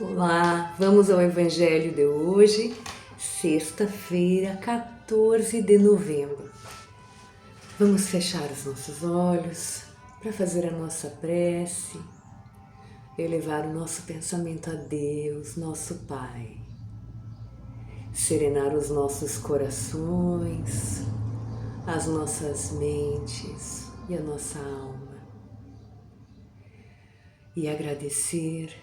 Olá, vamos ao Evangelho de hoje, sexta-feira, 14 de novembro. Vamos fechar os nossos olhos para fazer a nossa prece, elevar o nosso pensamento a Deus, nosso Pai, serenar os nossos corações, as nossas mentes e a nossa alma e agradecer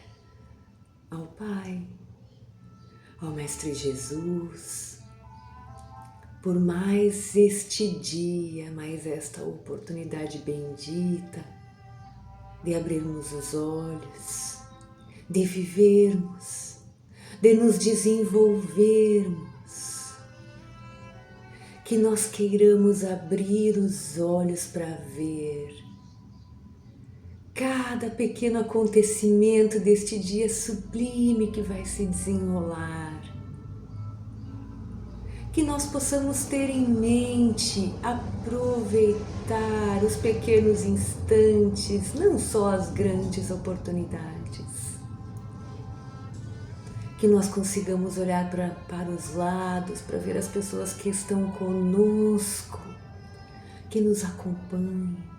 ao Pai, ao Mestre Jesus, por mais este dia, mais esta oportunidade bendita de abrirmos os olhos, de vivermos, de nos desenvolvermos, que nós queiramos abrir os olhos para ver cada pequeno acontecimento deste dia sublime que vai se desenrolar. Que nós possamos ter em mente, aproveitar os pequenos instantes, não só as grandes oportunidades. Que nós consigamos olhar para os lados, para ver as pessoas que estão conosco, que nos acompanhem.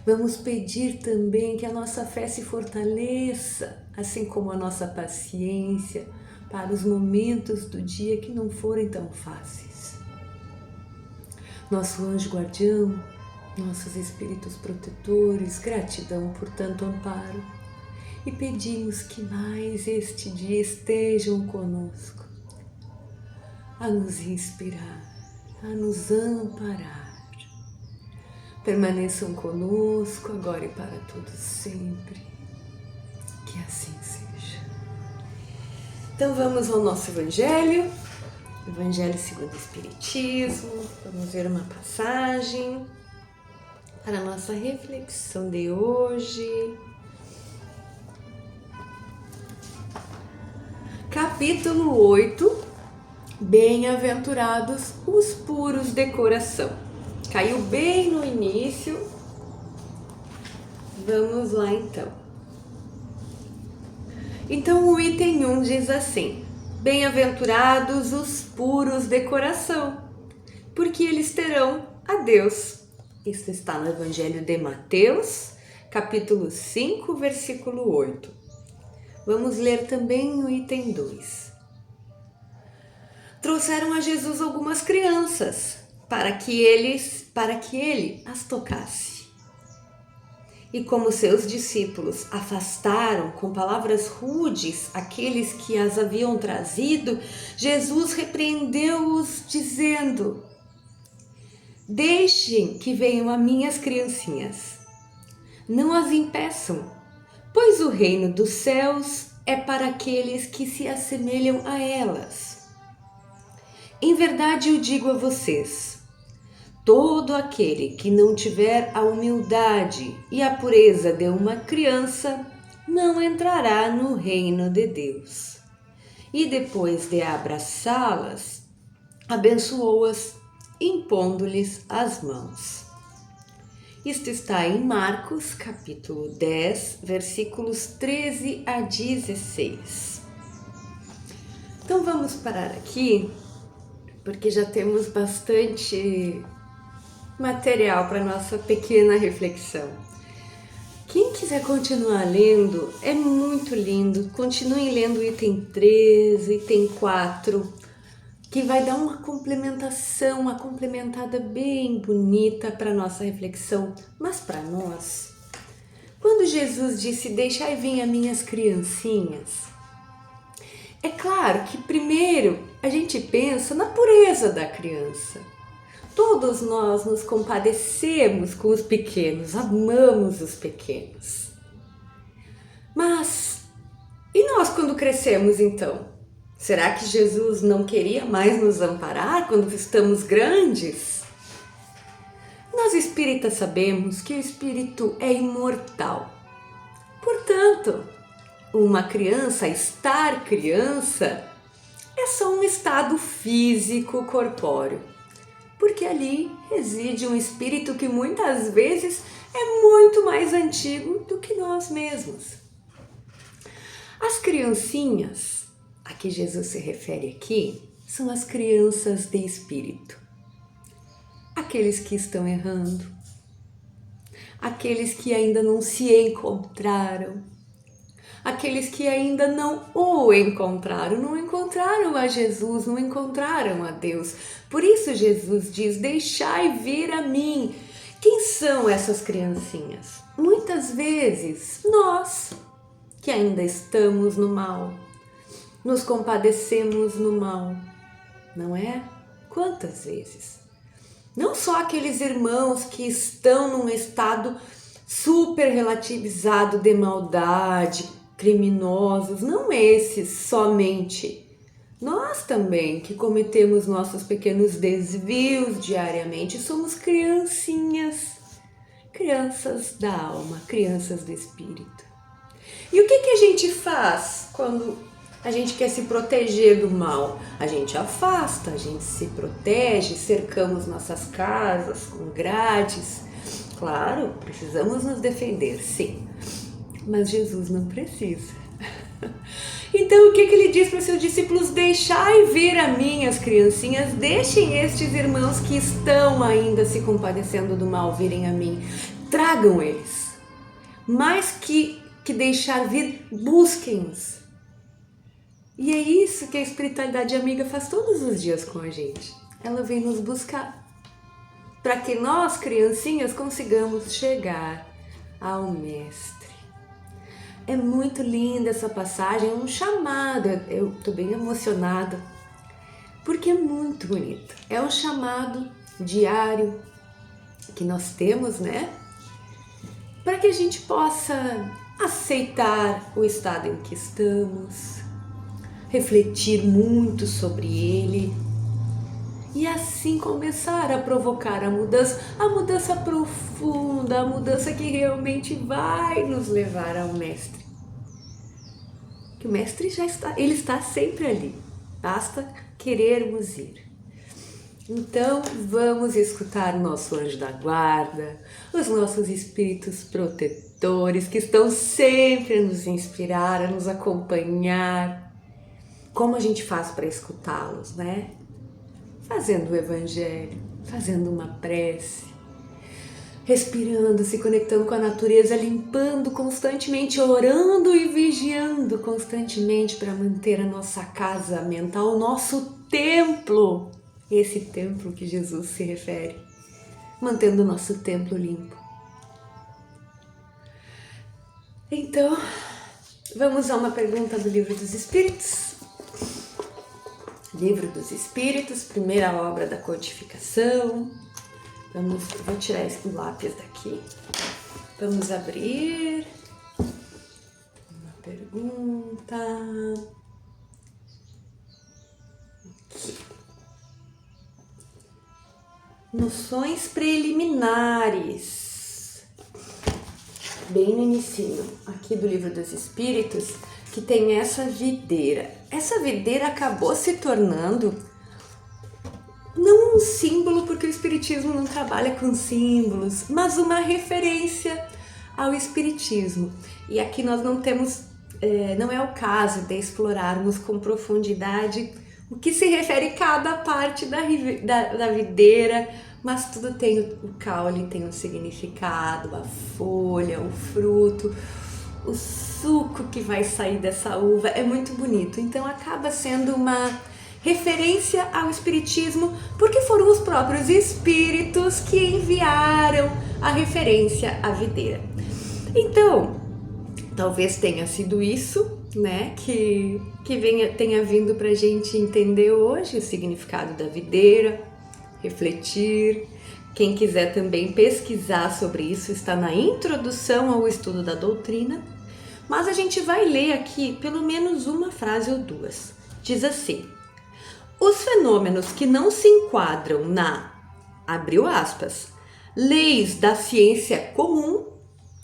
Vamos pedir também que a nossa fé se fortaleça, assim como a nossa paciência, para os momentos do dia que não forem tão fáceis. Nosso anjo guardião, nossos espíritos protetores, gratidão por tanto amparo. E pedimos que mais este dia estejam conosco, a nos inspirar, a nos amparar. Permaneçam conosco agora e para todos sempre. Que assim seja. Então vamos ao nosso Evangelho. Evangelho segundo o Espiritismo. Vamos ver uma passagem para a nossa reflexão de hoje. Capítulo 8. Bem-aventurados os puros de coração. Caiu bem no início. Vamos lá então. Então o item 1 diz assim: Bem-aventurados os puros de coração, porque eles terão a Deus. Isso está no Evangelho de Mateus, capítulo 5, versículo 8. Vamos ler também o item 2. Trouxeram a Jesus algumas crianças, para que ele as tocasse. E como seus discípulos afastaram com palavras rudes aqueles que as haviam trazido, Jesus repreendeu-os, dizendo: Deixem que venham a minhas criancinhas. Não as impeçam, pois o reino dos céus é para aqueles que se assemelham a elas. Em verdade eu digo a vocês, todo aquele que não tiver a humildade e a pureza de uma criança não entrará no reino de Deus. E depois de abraçá-las, abençoou-as, impondo-lhes as mãos. Isto está em Marcos, capítulo 10, versículos 13 a 16. Então vamos parar aqui, porque já temos bastante material para nossa pequena reflexão. Quem quiser continuar lendo, é muito lindo. Continuem lendo o item 3, item 4, que vai dar uma complementação, uma complementada bem bonita para nossa reflexão. Mas para nós, quando Jesus disse, deixai vir as minhas criancinhas, é claro que primeiro a gente pensa na pureza da criança. Todos nós nos compadecemos com os pequenos, amamos os pequenos. Mas, e nós quando crescemos então? Será que Jesus não queria mais nos amparar quando estamos grandes? Nós espíritas sabemos que o espírito é imortal. Portanto, uma criança, estar criança, é só um estado físico corpóreo. Porque ali reside um espírito que muitas vezes é muito mais antigo do que nós mesmos. As As criancinhas a que Jesus se refere aqui são as crianças de espírito. Aqueles que estão errando, aqueles que ainda não se encontraram, aqueles que ainda não o encontraram, não encontraram a Jesus, não encontraram a Deus. Por isso Jesus diz: deixai vir a mim. Quem são essas criancinhas? Muitas vezes nós, que ainda estamos no mal, nos compadecemos no mal, não é? Quantas vezes? Não só aqueles irmãos que estão num estado super relativizado de maldade, criminosos, não esses somente. Nós também, que cometemos nossos pequenos desvios diariamente, somos criancinhas, crianças da alma, crianças do espírito. E o que a gente faz quando a gente quer se proteger do mal? A gente afasta, a gente se protege, cercamos nossas casas com grades. Claro, precisamos nos defender, sim, mas Jesus não precisa. Então o que ele diz para os seus discípulos? Deixai vir a mim as criancinhas, deixem estes irmãos que estão ainda se compadecendo do mal virem a mim, tragam eles. Mais que deixar vir, busquem-os. E é isso que a espiritualidade amiga faz todos os dias com a gente. Ela vem nos buscar, para que nós, criancinhas, consigamos chegar ao Mestre. É muito linda essa passagem, é um chamado. Eu estou bem emocionada, porque é muito bonito. É um chamado diário que nós temos, né? Para que a gente possa aceitar o estado em que estamos, refletir muito sobre ele e assim começar a provocar a mudança profunda, a mudança que realmente vai nos levar ao Mestre. Que o Mestre já está, ele está sempre ali, basta querermos ir. Então vamos escutar o nosso anjo da guarda, os nossos espíritos protetores que estão sempre a nos inspirar, a nos acompanhar. Como a gente faz para escutá-los, né? Fazendo o evangelho, fazendo uma prece, respirando, se conectando com a natureza, limpando constantemente, orando e vigiando constantemente para manter a nossa casa mental, o nosso templo, esse templo que Jesus se refere, mantendo o nosso templo limpo. Então, vamos a uma pergunta do Livro dos Espíritos. Livro dos Espíritos, primeira obra da codificação. Vou tirar esse lápis daqui. Vamos abrir. Uma pergunta. Aqui. Noções preliminares. Bem no inicinho, aqui do Livro dos Espíritos, que tem essa videira. Essa videira acabou se tornando não um símbolo, porque o Espiritismo não trabalha com símbolos, mas uma referência ao Espiritismo. E aqui nós não temos, não é o caso de explorarmos com profundidade o que se refere a cada parte da videira, mas tudo tem o caule, tem um significado, a folha, o fruto, o suco que vai sair dessa uva, é muito bonito. Então acaba sendo uma referência ao Espiritismo, porque foram os próprios espíritos que enviaram a referência à videira. Então, talvez tenha sido isso, né, que tenha vindo para a gente entender hoje o significado da videira, refletir. Quem quiser também pesquisar sobre isso, está na introdução ao estudo da doutrina, mas a gente vai ler aqui pelo menos uma frase ou duas. Diz assim: os fenômenos que não se enquadram na, abriu aspas, leis da ciência comum,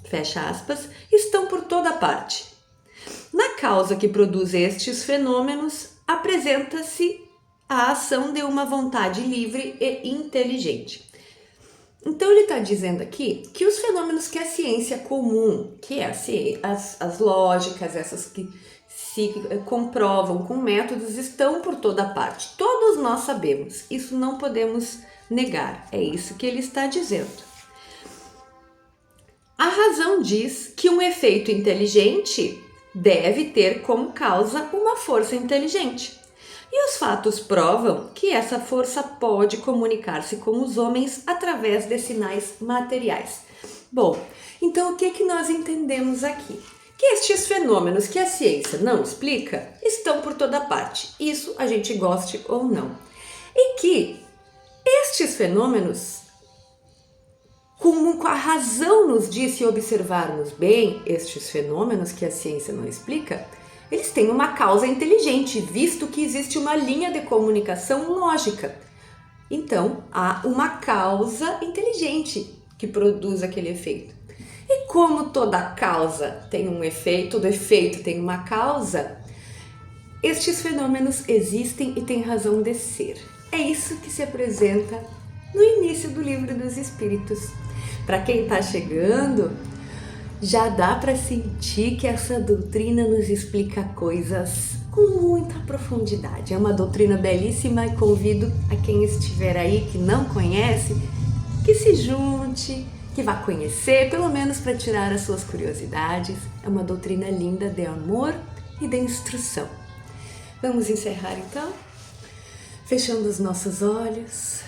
fecha aspas, estão por toda parte. Na causa que produz estes fenômenos, apresenta-se a ação de uma vontade livre e inteligente. Então ele está dizendo aqui que os fenômenos que a ciência comum, que é as lógicas, essas que se comprovam com métodos, estão por toda parte. Todos nós sabemos, isso não podemos negar, é isso que ele está dizendo. A razão diz que um efeito inteligente deve ter como causa uma força inteligente. E os fatos provam que essa força pode comunicar-se com os homens através de sinais materiais. Bom, então o que nós entendemos aqui? Que estes fenômenos que a ciência não explica estão por toda parte, isso a gente goste ou não. E que estes fenômenos, como a razão nos diz, se observarmos bem estes fenômenos que a ciência não explica, eles têm uma causa inteligente, visto que existe uma linha de comunicação lógica. Então, há uma causa inteligente que produz aquele efeito. E como toda causa tem um efeito, todo efeito tem uma causa, estes fenômenos existem e têm razão de ser. É isso que se apresenta no início do Livro dos Espíritos. Para quem está chegando, já dá para sentir que essa doutrina nos explica coisas com muita profundidade. É uma doutrina belíssima e convido a quem estiver aí que não conhece, que se junte, que vá conhecer, pelo menos para tirar as suas curiosidades. É uma doutrina linda de amor e de instrução. Vamos encerrar então, fechando os nossos olhos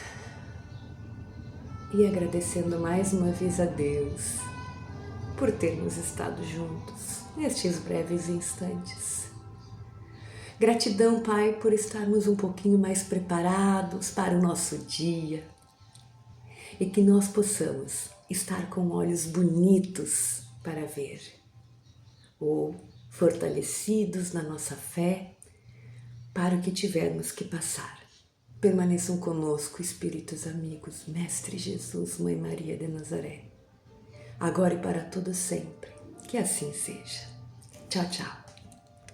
e agradecendo mais uma vez a Deus por termos estado juntos nestes breves instantes. Gratidão, Pai, por estarmos um pouquinho mais preparados para o nosso dia e que nós possamos estar com olhos bonitos para ver, ou fortalecidos na nossa fé para o que tivermos que passar. Permaneçam conosco, espíritos amigos, Mestre Jesus, Mãe Maria de Nazaré, agora e para todo sempre. Que assim seja. Tchau, tchau.